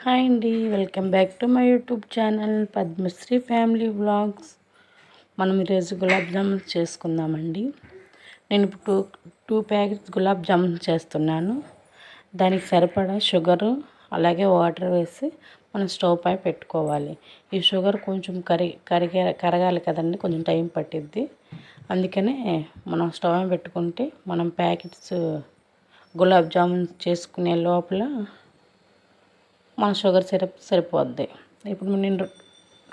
Hi అండి, welcome back to my YouTube channel Padmashri family vlogs. మనం ఈరోజు గులాబ్ జామున్ చేసుకుందామండి. నేను ఇప్పుడు టూ ప్యాకెట్స్ గులాబ్ జామున్ చేస్తున్నాను. దానికి సరిపడా షుగరు అలాగే వాటర్ వేసి మనం స్టవ్ పై పెట్టుకోవాలి. ఈ షుగర్ కొంచెం కరగాలి కదండి, కొంచెం టైం పట్టిద్ది. అందుకనే మనం స్టవ్ పై పెట్టుకుంటే మనం ప్యాకెట్స్ గులాబ్ జామున్ చేసుకునే లోపల మన షుగర్ సిరప్ సరిపోద్ది. ఇప్పుడు నేను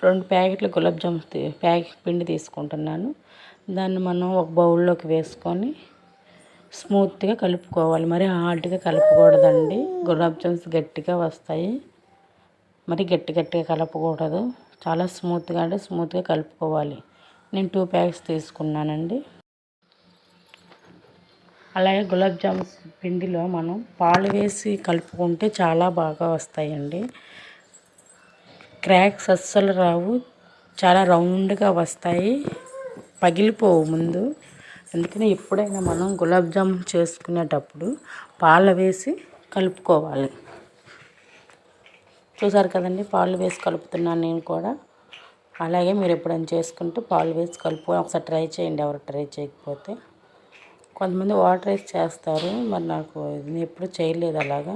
2 ప్యాకెట్ల గులాబ్ జామున్ ప్యాకెట్ పిండి తీసుకుంటున్నాను. దాన్ని మనం ఒక బౌల్లోకి వేసుకొని స్మూత్గా కలుపుకోవాలి. మరి హార్డ్గా కలపకూడదండి, గులాబ్ జామున్స్ గట్టిగా వస్తాయి. మరి గట్టిగా కలపకూడదు, చాలా స్మూత్గా కలుపుకోవాలి. నేను 2 ప్యాకెట్స్ తీసుకున్నానండి. అలాగే గులాబ్ జామున్ పిండిలో మనం పాలు వేసి కలుపుకుంటే చాలా బాగా వస్తాయండి. క్రాక్స్ అస్సలు రావు, చాలా రౌండ్గా వస్తాయి, పగిలిపోవు ముందు. అందుకని ఎప్పుడైనా మనం గులాబ్ జామున్ చేసుకునేటప్పుడు పాలు వేసి కలుపుకోవాలి. చూసారు కదండి, పాలు వేసి కలుపుతున్నాను నేను కూడా. అలాగే మీరు ఎప్పుడైనా చేసుకుంటే పాలు వేసి కలుపుకొని ఒకసారి ట్రై చేయండి, ఎవరు ట్రై చేయకపోతే. కొంతమంది వాటర్ వేసి చేస్తారు, మరి నాకు నేను ఎప్పుడు చేయలేదు అలాగా.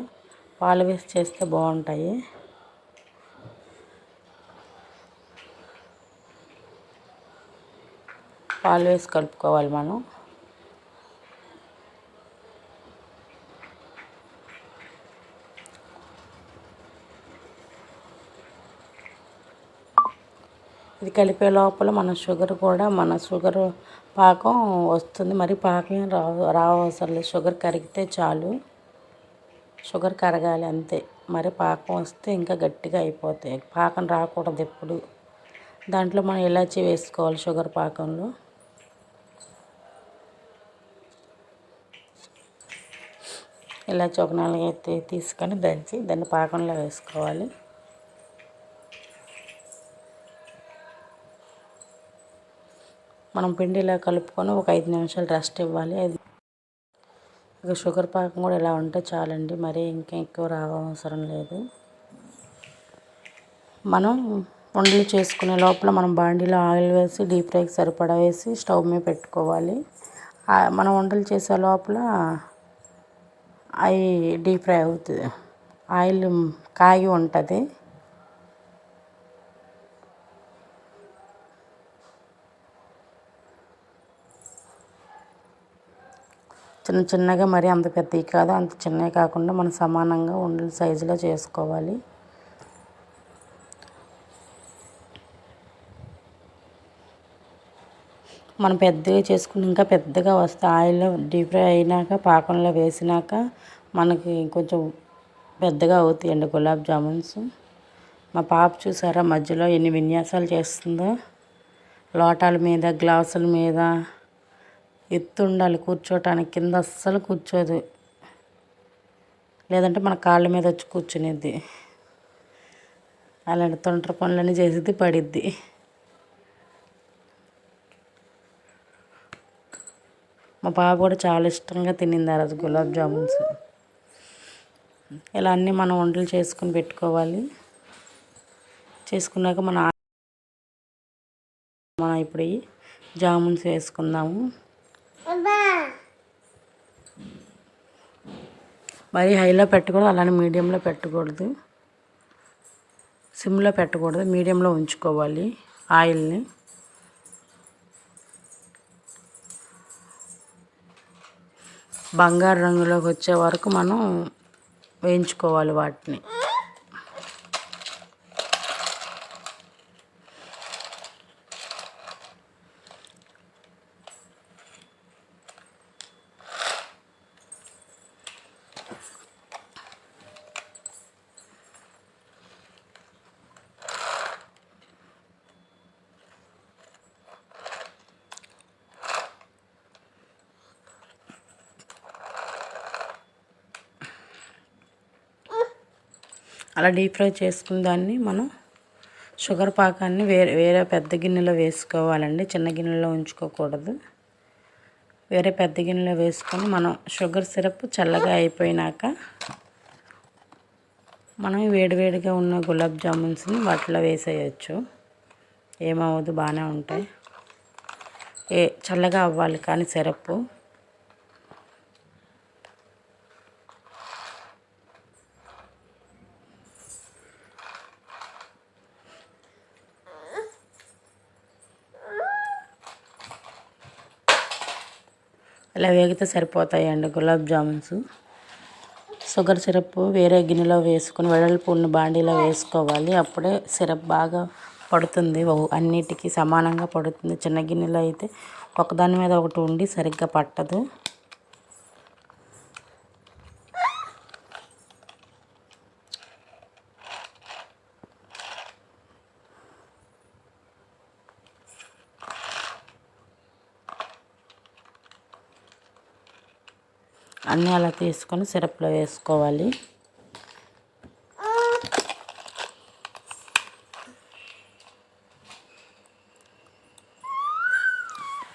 పాలు వేసి చేస్తే బాగుంటాయి. పాలు వేసి కలుపుకోవాలి మనం. ఇది కలిపే లోపల మన షుగర్ పాకం వస్తుంది. మరి పాకం రావసరం లేదు, షుగర్ కరిగితే చాలు. షుగర్ కరగాలి అంతే. మరి పాకం వస్తే ఇంకా గట్టిగా అయిపోతాయి. పాకం రాకూడదు ఎప్పుడు. దాంట్లో మనం ఇలాచీ వేసుకోవాలి. షుగర్ పాకంలో ఇలాచీ ఒక 4 తీసుకొని దంచి దాన్ని పాకంలో వేసుకోవాలి. మనం పిండిలా కలుపుకొని ఒక 5 నిమిషాలు రెస్ట్ ఇవ్వాలి. ఇక షుగర్ పాకం కూడా ఇలా ఉంటే చాలండి, మరీ ఇంకా ఎక్కువ రావసరం లేదు. మనం ఉండలు చేసుకునే లోపల మనం బాండీలో ఆయిల్ వేసి డీప్ ఫ్రైకి సరిపడా వేసి స్టవ్ మీద పెట్టుకోవాలి. మనం ఉండలు చేసే లోపల అవి డీప్ ఫ్రై అవుతుంది, ఆయిల్ కాగి ఉంటుంది. చిన్నగా, మరి అంత పెద్దవి కాదు, అంత చిన్నవి కాకుండా మనం సమానంగా ఉండల సైజులో చేసుకోవాలి. మనం పెద్దగా చేసుకుని ఇంకా పెద్దగా వస్తే ఆయిల్లో డీప్ ఫ్రై అయినాక పాకంలో వేసినాక మనకి కొంచెం పెద్దగా అవుతాయండి గులాబ్ జామున్స్. మా పాప చూసారా మధ్యలో ఎన్ని విన్యాసాలు చేస్తుందో. లోటాల మీద, గ్లాసుల మీద ఎత్తు ఉండాలి కూర్చోటానికి, కింద అస్సలు కూర్చోదు. లేదంటే మన కాళ్ళ మీద వచ్చి కూర్చునేది. అలాంటి తొంటరి పనులన్నీ చేసేది, పడిద్ది. మా పాప కూడా చాలా ఇష్టంగా తినింది ఆ రోజు గులాబ్ జామున్స్. ఇలా అన్నీ మనం వంటలు చేసుకుని పెట్టుకోవాలి. చేసుకున్నాక మనం ఇప్పుడు ఈ జామున్స్ వేసుకుందాము. మరి హైలో పెట్టకూడదు, అలానే మీడియంలో పెట్టకూడదు, సిమ్లో పెట్టకూడదు, మీడియంలో ఉంచుకోవాలి ఆయిల్ని. బంగారు రంగులోకి వచ్చే వరకు మనం వేయించుకోవాలి వాటిని. అలా డీప్ ఫ్రై చేసుకున్న దాన్ని మనం షుగర్ పాకాన్ని వేరే పెద్ద గిన్నెలో వేసుకోవాలండి, చిన్న గిన్నెలో ఉంచుకోకూడదు. వేరే పెద్ద గిన్నెలో వేసుకొని మనం షుగర్ సిరప్ చల్లగా అయిపోయినాక మనం వేడివేడిగా ఉన్న గులాబ్ జామున్స్ని వాటిలో వేసేయచ్చు, ఏమవ్వదు, బాగానే ఉంటాయి. చల్లగా అవ్వాలి కానీ సిరప్. ఇలా వేగితే సరిపోతాయండి గులాబ్ జామున్స్. షుగర్ సిరప్ వేరే గిన్నెలో వేసుకొని వెడల్పు ఉన్న బాండీలో వేసుకోవాలి. అప్పుడే సిరప్ బాగా పడుతుంది, అన్నిటికీ సమానంగా పడుతుంది. చిన్న గిన్నెలో అయితే ఒకదాని మీద ఒకటి ఉండి సరిగ్గా పట్టదు. అన్నీ అలా తీసుకొని సిరప్లో వేసుకోవాలి.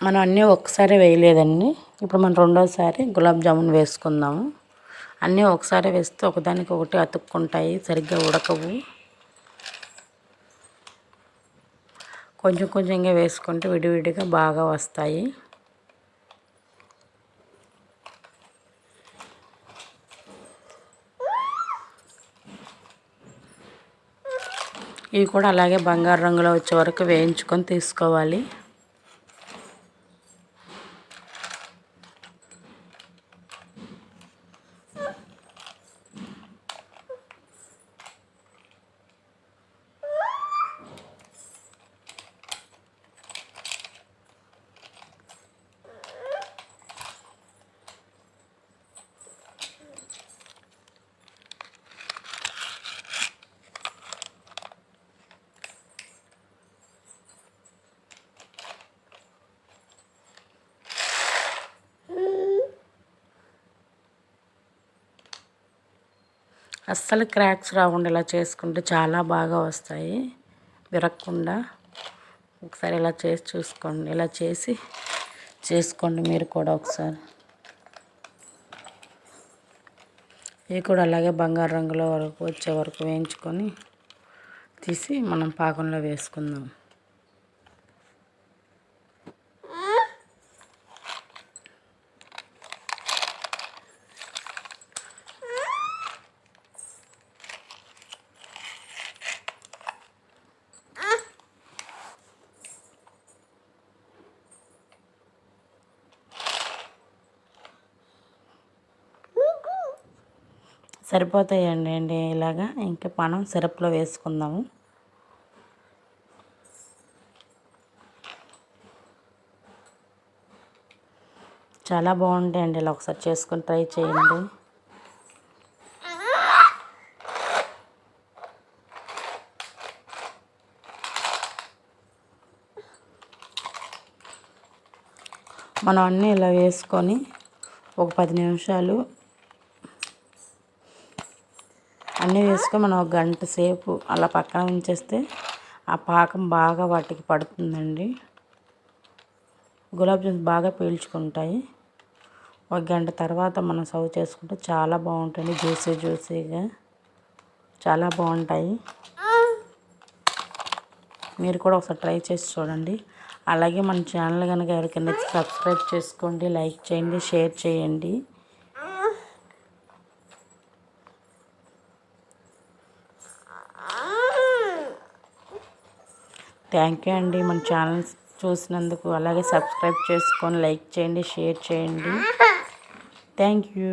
మనం అన్నీ ఒకసారి వేయలేదండి. ఇప్పుడు మనం రెండోసారి గులాబ్ జామున్ వేసుకుందాము. అన్నీ ఒకసారి వేస్తే ఒకదానికి ఒకటి అతుక్కుంటాయి, సరిగ్గా ఉడకవు. కొంచెం కొంచెంగా వేసుకుంటే విడివిడిగా బాగా వస్తాయి. ఇవి కూడా అలాగే బంగారు రంగులో వచ్చే వరకు వేయించుకొని తీసుకోవాలి. అస్సలు క్రాక్స్ రాకుండా ఇలా చేసుకుంటే చాలా బాగా వస్తాయి, విరగకుండా. ఒకసారి ఇలా చేసి చూసుకోండి, ఇలా చేసుకోండి మీరు కూడా ఒకసారి. ఇవి కూడా అలాగే బంగారు రంగులో వచ్చే వరకు వేయించుకొని తీసి మనం పాకంలో వేసుకుందాం. సరిపోతాయండి ఇలాగా. ఇంకా మనం సిరప్లో వేసుకుందాము. చాలా బాగుంటాయండి, ఇలా ఒకసారి చేసుకొని ట్రై చేయండి. మనం అన్నీ ఇలా వేసుకొని ఒక 10 నిమిషాలు అన్నీ వేసుకొని మనం ఒక గంట సేపు అలా పక్కన ఉంచేస్తే ఆ పాకం బాగా వాటికి పడుతుందండి. గులాబ్ జామున్ బాగా పీల్చుకుంటాయి. ఒక గంట తర్వాత మనం సర్వ్ చేసుకుంటే చాలా బాగుంటుంది, జ్యూసీగా చాలా బాగుంటాయి. మీరు కూడా ఒకసారి ట్రై చేసి చూడండి. అలాగే మన ఛానల్ కనుక ఎవరికైనా సబ్స్క్రైబ్ చేసుకోండి, లైక్ చేయండి, షేర్ చేయండి. థ్యాంక్ యూ అండి మన ఛానల్ చూసినందుకు. అలాగే సబ్స్క్రైబ్ చేసుకొని లైక్ చేయండి, షేర్ చేయండి. Thank you.